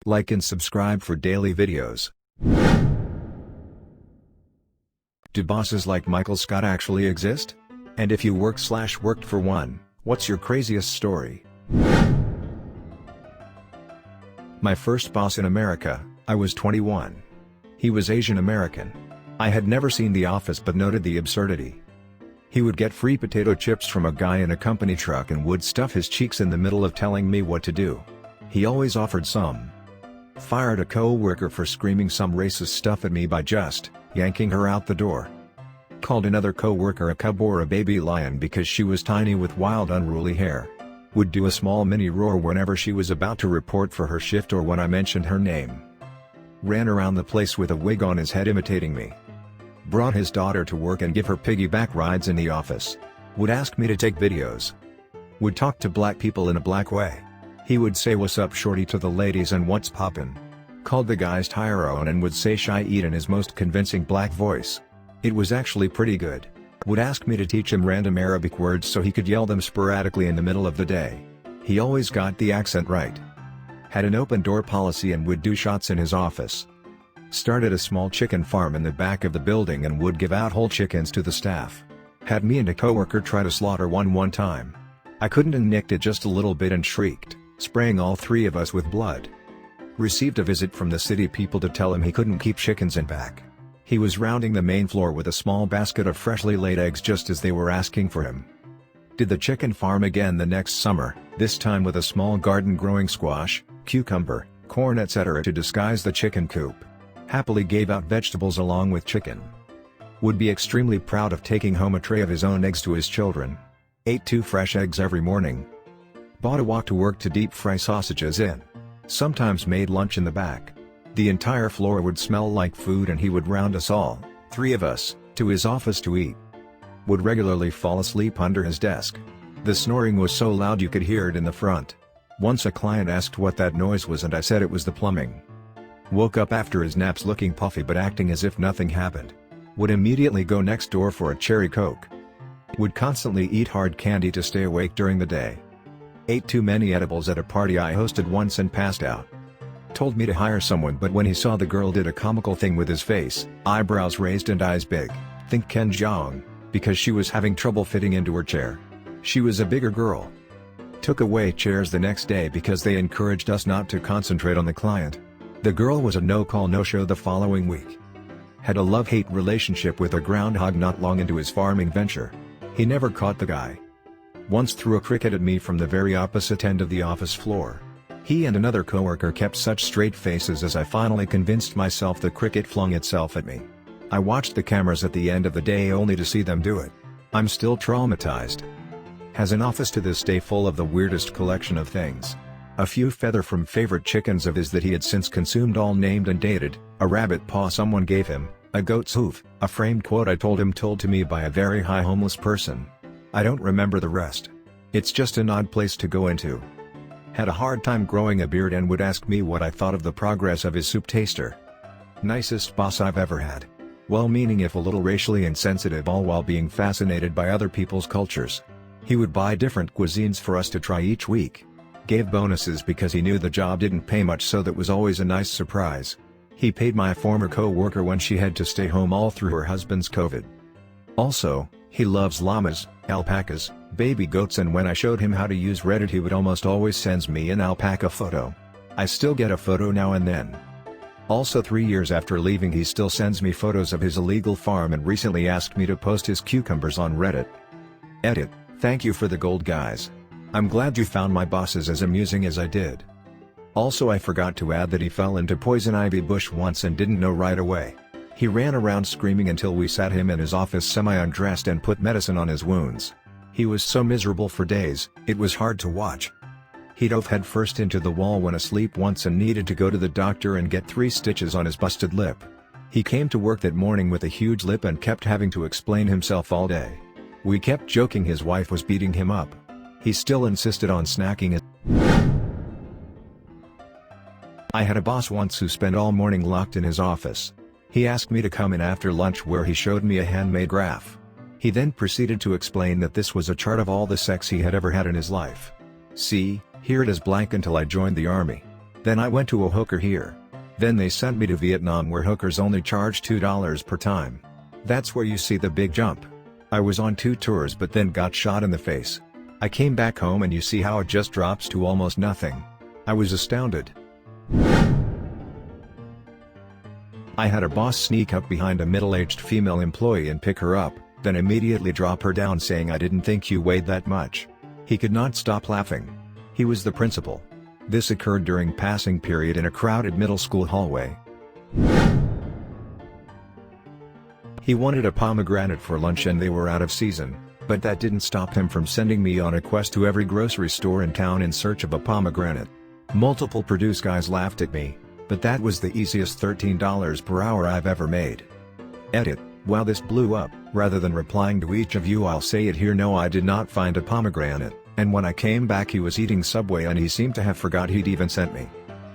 Like and subscribe for daily videos. Do bosses like Michael Scott actually exist? And if you worked for one, what's your craziest story? My first boss in America, I was 21. He was Asian American. I had never seen The Office but noted the absurdity. He would get free potato chips from a guy in a company truck and would stuff his cheeks in the middle of telling me what to do. He always offered some. Fired a co-worker for screaming some racist stuff at me by just yanking her out the door. Called another co-worker a cub or a baby lion because she was tiny with wild unruly hair. Would do a small mini roar whenever she was about to report for her shift or when I mentioned her name. Ran around the place with a wig on his head imitating me. Brought his daughter to work and give her piggyback rides in the office. Would ask me to take videos. Would talk to black people in a black way. He would say "What's up shorty" to the ladies and "What's poppin'?" Called the guys Tyrone and would say "Shy eat" in his most convincing black voice. It was actually pretty good. Would ask me to teach him random Arabic words so he could yell them sporadically in the middle of the day. He always got the accent right. Had an open door policy and would do shots in his office. Started a small chicken farm in the back of the building and would give out whole chickens to the staff. Had me and a coworker try to slaughter one time. I couldn't and nicked it just a little bit and shrieked, spraying all three of us with blood. Received a visit from the city people to tell him he couldn't keep chickens in back. He was rounding the main floor with a small basket of freshly laid eggs just as they were asking for him. Did the chicken farm again the next summer, this time with a small garden growing squash, cucumber, corn etc. to disguise the chicken coop. Happily gave out vegetables along with chicken. Would be extremely proud of taking home a tray of his own eggs to his children. Ate 2 fresh eggs every morning. Bought a walk to work to deep fry sausages in. Sometimes made lunch in the back. The entire floor would smell like food and he would round us all, 3 of us, to his office to eat. Would regularly fall asleep under his desk. The snoring was so loud you could hear it in the front. Once a client asked what that noise was and I said it was the plumbing. Woke up after his naps looking puffy but acting as if nothing happened. Would immediately go next door for a cherry coke. Would constantly eat hard candy to stay awake during the day. Ate too many edibles at a party I hosted once and passed out. Told me to hire someone but when he saw the girl did a comical thing with his face, eyebrows raised and eyes big, think Ken Jeong, because she was having trouble fitting into her chair. She was a bigger girl. Took away chairs the next day because they encouraged us not to concentrate on the client. The girl was a no-call no-show the following week. Had a love-hate relationship with a groundhog not long into his farming venture. He never caught the guy. Once threw a cricket at me from the very opposite end of the office floor. He and another coworker kept such straight faces as I finally convinced myself the cricket flung itself at me. I watched the cameras at the end of the day only to see them do it. I'm still traumatized. Has an office to this day full of the weirdest collection of things. A few feather from favorite chickens of his that he had since consumed all named and dated, a rabbit paw someone gave him, a goat's hoof, a framed quote I told him told to me by a very high homeless person. I don't remember the rest. It's just an odd place to go into. Had a hard time growing a beard and would ask me what I thought of the progress of his soup taster. Nicest boss I've ever had. Well-meaning if a little racially insensitive, all while being fascinated by other people's cultures. He would buy different cuisines for us to try each week. Gave bonuses because he knew the job didn't pay much, so that was always a nice surprise. He paid my former co-worker when she had to stay home all through her husband's COVID. Also, he loves llamas, alpacas, baby goats, and when I showed him how to use Reddit he would almost always sends me an alpaca photo. I still get a photo now and then. Also 3 years after leaving he still sends me photos of his illegal farm and recently asked me to post his cucumbers on Reddit. Edit, thank you for the gold guys. I'm glad you found my bosses as amusing as I did. Also I forgot to add that he fell into poison ivy bush once and didn't know right away. He ran around screaming until we sat him in his office semi-undressed and put medicine on his wounds. He was so miserable for days, it was hard to watch. He dove headfirst into the wall when asleep once and needed to go to the doctor and get 3 stitches on his busted lip. He came to work that morning with a huge lip and kept having to explain himself all day. We kept joking his wife was beating him up. He still insisted on snacking. I had a boss once who spent all morning locked in his office. He asked me to come in after lunch where he showed me a handmade graph. He then proceeded to explain that this was a chart of all the sex he had ever had in his life. See, here it is blank until I joined the army. Then I went to a hooker here. Then they sent me to Vietnam where hookers only charge $2 per time. That's where you see the big jump. I was on 2 tours but then got shot in the face. I came back home and you see how it just drops to almost nothing. I was astounded. I had a boss sneak up behind a middle-aged female employee and pick her up, then immediately drop her down saying I didn't think you weighed that much. He could not stop laughing. He was the principal. This occurred during passing period in a crowded middle school hallway. He wanted a pomegranate for lunch and they were out of season, but that didn't stop him from sending me on a quest to every grocery store in town in search of a pomegranate. Multiple produce guys laughed at me, but that was the easiest $13 per hour I've ever made. Edit. While this blew up, rather than replying to each of you I'll say it here, no, I did not find a pomegranate, and when I came back he was eating Subway and he seemed to have forgot he'd even sent me.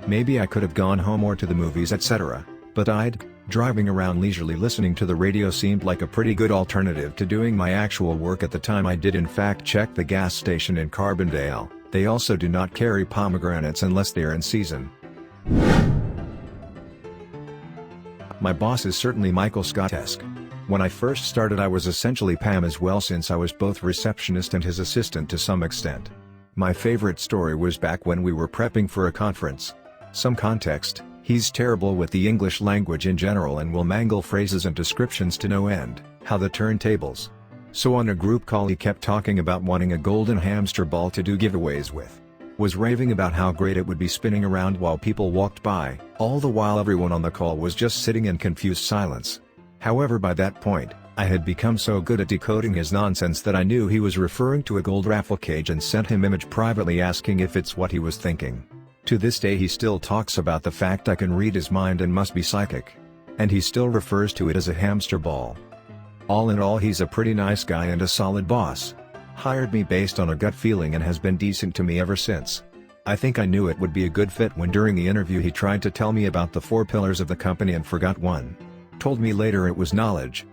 Maybe I could have gone home or to the movies etc., but driving around leisurely listening to the radio seemed like a pretty good alternative to doing my actual work at the time. I did in fact check the gas station in Carbondale. They also do not carry pomegranates unless they are in season. My boss is certainly Michael Scott-esque. When I first started I was essentially Pam as well, since I was both receptionist and his assistant to some extent. My favorite story was back when we were prepping for a conference. Some context, he's terrible with the English language in general and will mangle phrases and descriptions to no end. How the turntables. So on a group call he kept talking about wanting a golden hamster ball to do giveaways with. Was raving about how great it would be spinning around while people walked by, all the while everyone on the call was just sitting in confused silence. However, by that point, I had become so good at decoding his nonsense that I knew he was referring to a gold raffle cage and sent him image privately asking if it's what he was thinking. To this day he still talks about the fact I can read his mind and must be psychic. And he still refers to it as a hamster ball. All in all, he's a pretty nice guy and a solid boss. Hired me based on a gut feeling and has been decent to me ever since. I think I knew it would be a good fit when during the interview he tried to tell me about the 4 pillars of the company and forgot one. Told me later it was knowledge.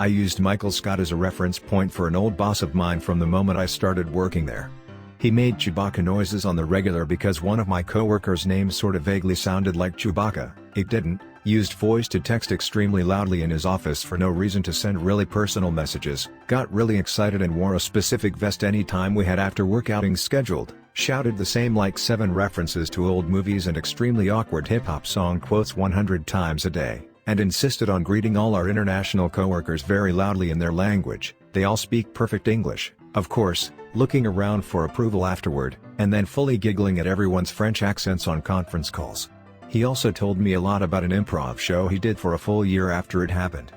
I used Michael Scott as a reference point for an old boss of mine from the moment I started working there. He made Chewbacca noises on the regular because one of my coworkers' names sort of vaguely sounded like Chewbacca. It didn't. Used voice to text extremely loudly in his office for no reason to send really personal messages. Got really excited and wore a specific vest anytime we had after work outings scheduled. Shouted the same like 7 references to old movies and extremely awkward hip-hop song quotes 100 times a day. And insisted on greeting all our international coworkers very loudly in their language. They all speak perfect English, of course, looking around for approval afterward, and then fully giggling at everyone's French accents on conference calls. He also told me a lot about an improv show he did for a full year after it happened.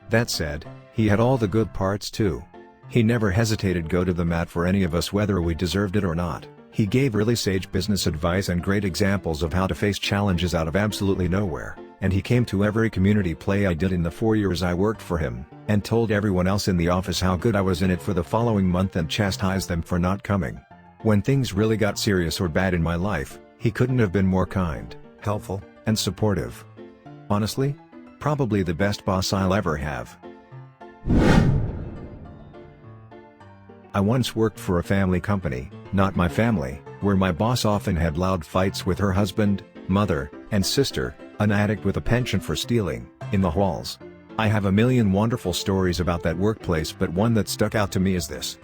That said, he had all the good parts too. He never hesitated go to the mat for any of us whether we deserved it or not. He gave really sage business advice and great examples of how to face challenges out of absolutely nowhere. And he came to every community play I did in the 4 years I worked for him, and told everyone else in the office how good I was in it for the following month and chastised them for not coming. When things really got serious or bad in my life, he couldn't have been more kind, helpful, and supportive. Honestly, probably the best boss I'll ever have. I once worked for a family company, not my family, where my boss often had loud fights with her husband, mother, and sister, an addict with a penchant for stealing, in the halls. I have a million wonderful stories about that workplace, but one that stuck out to me is this.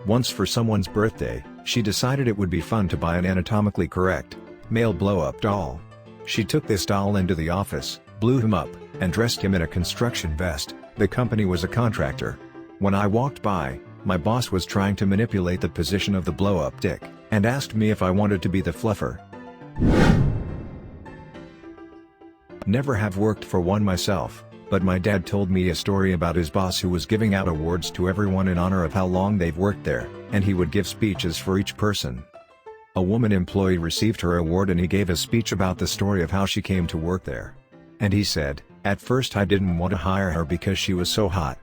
Once for someone's birthday, she decided it would be fun to buy an anatomically correct, male blow-up doll. She took this doll into the office, blew him up, and dressed him in a construction vest. The company was a contractor. When I walked by, my boss was trying to manipulate the position of the blow-up dick, and asked me if I wanted to be the fluffer. Never have worked for one myself, but my dad told me a story about his boss who was giving out awards to everyone in honor of how long they've worked there, and he would give speeches for each person. A woman employee received her award and he gave a speech about the story of how she came to work there. And he said, "At first I didn't want to hire her because she was so hot.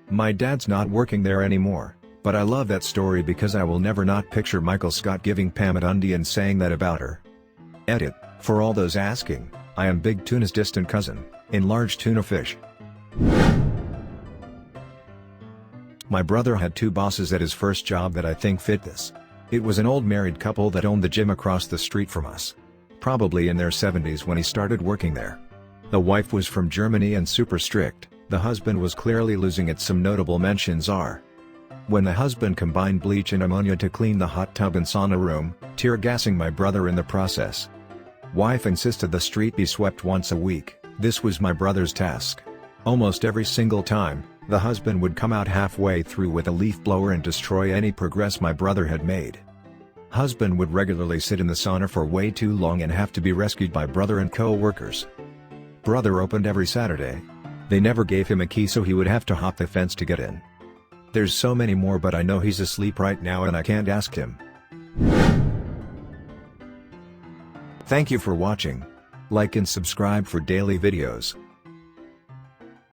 My dad's not working there anymore, but I love that story because I will never not picture Michael Scott giving Pam a Dundee and saying that about her." Edit. For all those asking, I am Big Tuna's distant cousin, enlarged tuna fish. My brother had 2 bosses at his first job that I think fit this. It was an old married couple that owned the gym across the street from us. Probably in their 70s when he started working there. The wife was from Germany and super strict, the husband was clearly losing it. Some notable mentions are: when the husband combined bleach and ammonia to clean the hot tub and sauna room, tear gassing my brother in the process. Wife insisted the street be swept once a week. This was my brother's task. Almost every single time, the husband would come out halfway through with a leaf blower and destroy any progress my brother had made. Husband would regularly sit in the sauna for way too long and have to be rescued by brother and co-workers. Brother opened every Saturday. They never gave him a key, so he would have to hop the fence to get in. There's so many more, but I know he's asleep right now and I can't ask him. Thank you for watching. Like and subscribe for daily videos.